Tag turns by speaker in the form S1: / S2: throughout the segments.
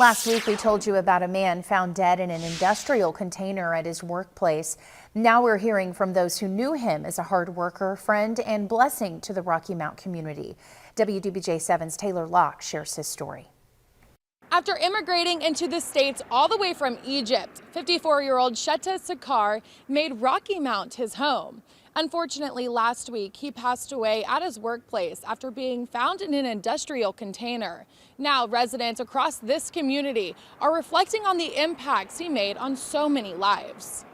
S1: Last week, we told you about a man found dead in an industrial container at his workplace. Now we're hearing from those who knew him as a hard worker, friend, and blessing to the Rocky Mount community. WDBJ7's Taylor Locke shares his story.
S2: After immigrating into the States all the way from Egypt, 54-year-old Shetta Sakar made Rocky Mount his home. Unfortunately, last week, he passed away at his workplace after being found in an industrial container. Now, residents across this community are reflecting on the impacts he made on so many lives.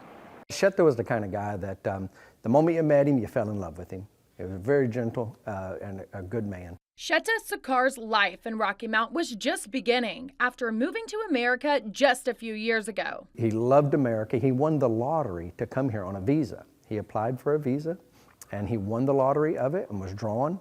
S3: Shetta was the kind of guy that the moment you met him, you fell in love with him. He was very gentle and a good man.
S2: Shetta Sakar's life in Rocky Mount was just beginning after moving to America just a few years ago.
S3: He loved America. He won the lottery to come here on a visa. He applied for a visa and he won the lottery of it and was drawn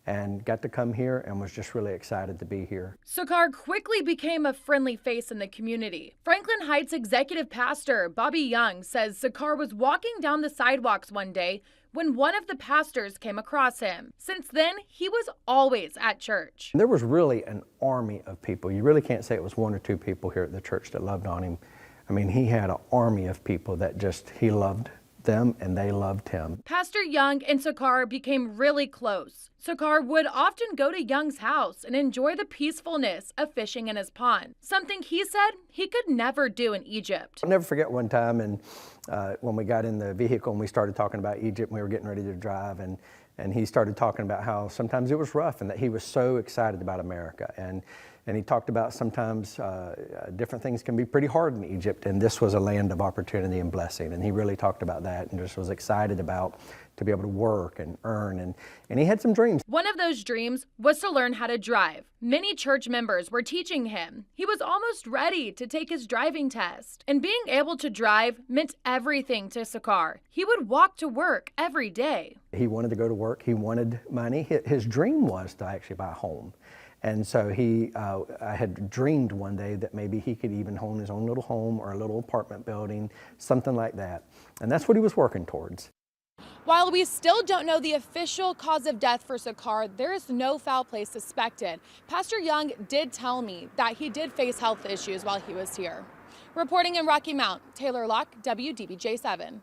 S3: and got to come here and was just really excited to be here.
S2: Sakar quickly became a friendly face in the community. Franklin Heights executive pastor Bobby Young says Sakar was walking down the sidewalks one day when one of the pastors came across him. Since then, he was always at church.
S3: There was really an army of people. You really can't say it was one or two people here at the church that loved on him. I mean, he had an army of people that he loved them and they loved him.
S2: Pastor Young and Sakar became really close. Sakar would often go to Young's house and enjoy the peacefulness of fishing in his pond, something he said he could never do in Egypt.
S3: I'll never forget one time and when we got in the vehicle and we started talking about Egypt and we were getting ready to drive and he started talking about how sometimes it was rough and that he was so excited about America. And he talked about sometimes different things can be pretty hard in Egypt, and this was a land of opportunity and blessing. And he really talked about that and just was excited about to be able to work and earn. And he had some dreams.
S2: One of those dreams was to learn how to drive. Many church members were teaching him. He was almost ready to take his driving test. And being able to drive meant everything to Sakar. He would walk to work every day.
S3: He wanted to go to work. He wanted money. His dream was to actually buy a home. And so I had dreamed one day that maybe he could even own his own little home or a little apartment building, something like that. And that's what he was working towards.
S2: While we still don't know the official cause of death for Sakar, there is no foul play suspected. Pastor Young did tell me that he did face health issues while he was here. Reporting in Rocky Mount, Taylor Locke, WDBJ7.